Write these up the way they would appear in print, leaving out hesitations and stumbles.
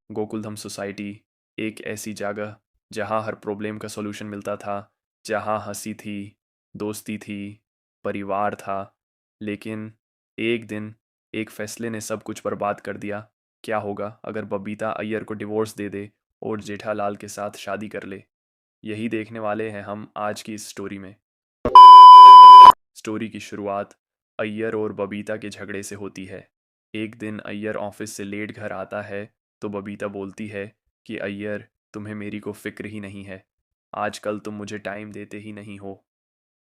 Gokuldham society एक ऐसी जगह जहाँ हर प्रॉब्लम का सॉल्यूशन मिलता था, जहाँ हंसी थी, दोस्ती थी, परिवार था। लेकिन एक दिन एक फैसले ने सब कुछ बर्बाद कर दिया। क्या होगा अगर बबीता अय्यर को डिवोर्स दे दे और जेठालाल के साथ शादी कर ले? यही देखने वाले हैं हम आज की इस स्टोरी में। स्टोरी की शुरुआत अय्यर और बबीता के झगड़े से होती है। एक दिन अय्यर ऑफिस से लेट घर आता है तो बबीता बोलती है कि अय्यर, तुम्हें मेरी को फिक्र ही नहीं है। आजकल तुम मुझे टाइम देते ही नहीं हो।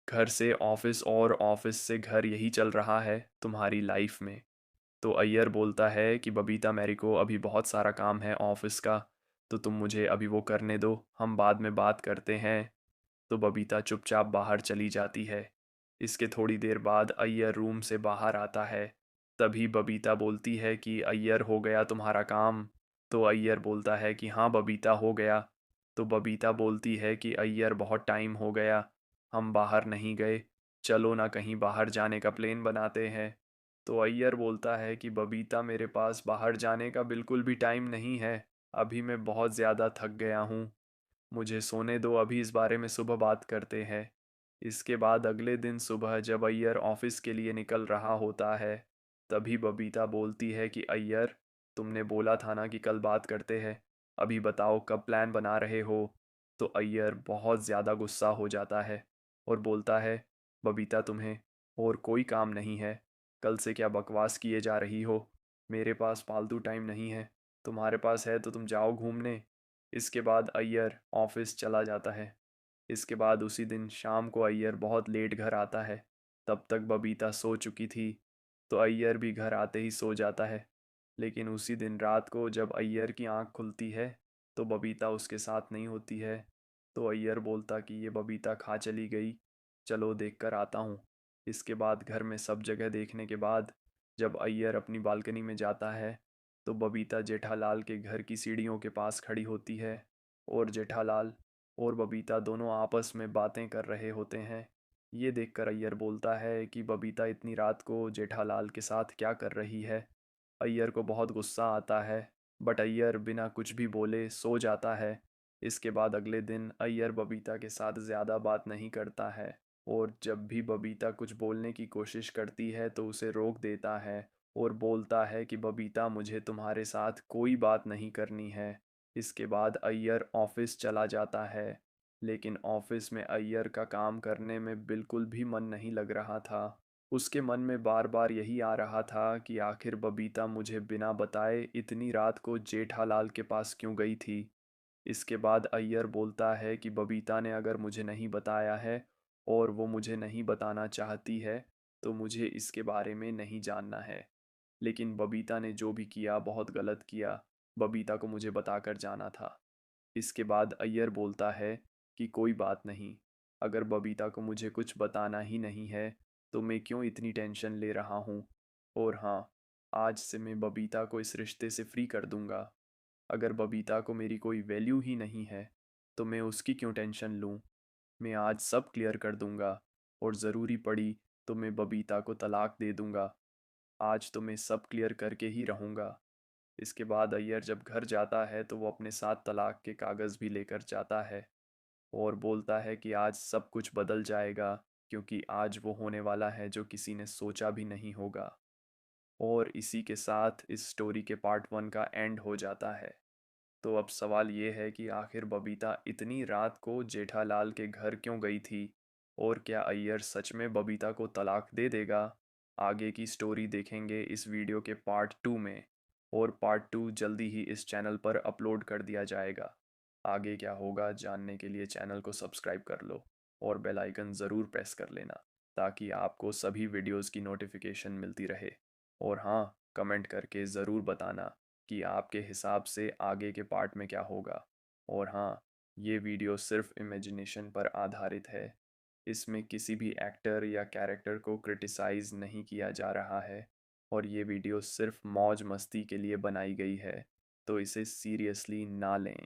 घर से ऑफिस और ऑफिस से घर, यही चल रहा है तुम्हारी लाइफ में। तो अय्यर बोलता है कि बबीता, मेरे को अभी बहुत सारा काम है ऑफिस का, तो तुम मुझे अभी वो करने दो, हम बाद में बात करते हैं। तो बबीता चुपचाप बाहर चली जाती है। इसके थोड़ी देर बाद अय्यर रूम से बाहर आता है। तभी बबीता बोलती है कि अय्यर, हो गया तुम्हारा काम? तो अय्यर बोलता है कि हाँ बबीता, हो गया। तो बबीता बोलती है कि अय्यर, बहुत टाइम हो गया, हम बाहर नहीं गए, चलो ना कहीं बाहर जाने का प्लान बनाते हैं। तो अय्यर बोलता है कि बबीता, मेरे पास बाहर जाने का बिल्कुल भी टाइम नहीं है, अभी मैं बहुत ज़्यादा थक गया हूँ, मुझे सोने दो, अभी इस बारे में सुबह बात करते हैं। इसके बाद अगले दिन सुबह जब अय्यर ऑफिस के लिए निकल रहा होता है, तभी बबीता बोलती है कि अय्यर, तुमने बोला था ना कि कल बात करते हैं, अभी बताओ कब प्लान बना रहे हो? तो अय्यर बहुत ज़्यादा गुस्सा हो जाता है और बोलता है, बबीता, तुम्हें और कोई काम नहीं है? कल से क्या बकवास किए जा रही हो? मेरे पास फालतू टाइम नहीं है, तुम्हारे पास है तो तुम जाओ घूमने। इसके बाद अय्यर ऑफिस चला जाता है। इसके बाद उसी दिन शाम को अय्यर बहुत लेट घर आता है। तब तक बबीता सो चुकी थी, तो अय्यर भी घर आते ही सो जाता है। लेकिन उसी दिन रात को जब अय्यर की आंख खुलती है, तो बबीता उसके साथ नहीं होती है। तो अय्यर बोलता कि ये बबीता खा चली गई, चलो देख कर आता हूँ। इसके बाद घर में सब जगह देखने के बाद जब अय्यर अपनी बालकनी में जाता है, तो बबीता जेठालाल के घर की सीढ़ियों के पास खड़ी होती है और जेठालाल और बबीता दोनों आपस में बातें कर रहे होते हैं। ये देखकर अय्यर बोलता है कि बबीता इतनी रात को जेठालाल के साथ क्या कर रही है। अय्यर को बहुत गुस्सा आता है, बट अय्यर बिना कुछ भी बोले सो जाता है। इसके बाद अगले दिन अय्यर बबीता के साथ ज़्यादा बात नहीं करता है, और जब भी बबीता कुछ बोलने की कोशिश करती है तो उसे रोक देता है और बोलता है कि बबीता, मुझे तुम्हारे साथ कोई बात नहीं करनी है। इसके बाद अय्यर ऑफिस चला जाता है, लेकिन ऑफिस में अय्यर का काम करने में बिल्कुल भी मन नहीं लग रहा था। उसके मन में बार बार यही आ रहा था कि आखिर बबीता मुझे बिना बताए इतनी रात को जेठालाल के पास क्यों गई थी। इसके बाद अय्यर बोलता है कि बबीता ने अगर मुझे नहीं बताया है और वो मुझे नहीं बताना चाहती है, तो मुझे इसके बारे में नहीं जानना है। लेकिन बबीता ने जो भी किया बहुत गलत किया, बबीता को मुझे बताकर जाना था। इसके बाद अय्यर बोलता है कि कोई बात नहीं, अगर बबीता को मुझे कुछ बताना ही नहीं है तो मैं क्यों इतनी टेंशन ले रहा हूँ। और हाँ, आज से मैं बबीता को इस रिश्ते से फ्री कर दूंगा। अगर बबीता को मेरी कोई वैल्यू ही नहीं है तो मैं उसकी क्यों टेंशन लूँ। मैं आज सब क्लियर कर दूंगा, और ज़रूरी पड़ी तो मैं बबीता को तलाक दे दूंगा। आज तो मैं सब क्लियर करके ही रहूंगा। इसके बाद अय्यर जब घर जाता है तो वो अपने साथ तलाक के कागज़ भी लेकर जाता है और बोलता है कि आज सब कुछ बदल जाएगा, क्योंकि आज वो होने वाला है जो किसी ने सोचा भी नहीं होगा। और इसी के साथ इस स्टोरी के पार्ट 1 का एंड हो जाता है। तो अब सवाल ये है कि आखिर बबीता इतनी रात को जेठालाल के घर क्यों गई थी, और क्या अय्यर सच में बबीता को तलाक दे देगा? आगे की स्टोरी देखेंगे इस वीडियो के पार्ट 2 में, और पार्ट 2 जल्दी ही इस चैनल पर अपलोड कर दिया जाएगा। आगे क्या होगा जानने के लिए चैनल को सब्सक्राइब कर लो और बेल आइकन ज़रूर प्रेस कर लेना, ताकि आपको सभी वीडियोस की नोटिफिकेशन मिलती रहे। और हाँ, कमेंट करके ज़रूर बताना कि आपके हिसाब से आगे के पार्ट में क्या होगा। और हाँ, ये वीडियो सिर्फ इमेजिनेशन पर आधारित है, इसमें किसी भी एक्टर या कैरेक्टर को क्रिटिसाइज नहीं किया जा रहा है, और ये वीडियो सिर्फ मौज मस्ती के लिए बनाई गई है, तो इसे सीरियसली ना लें।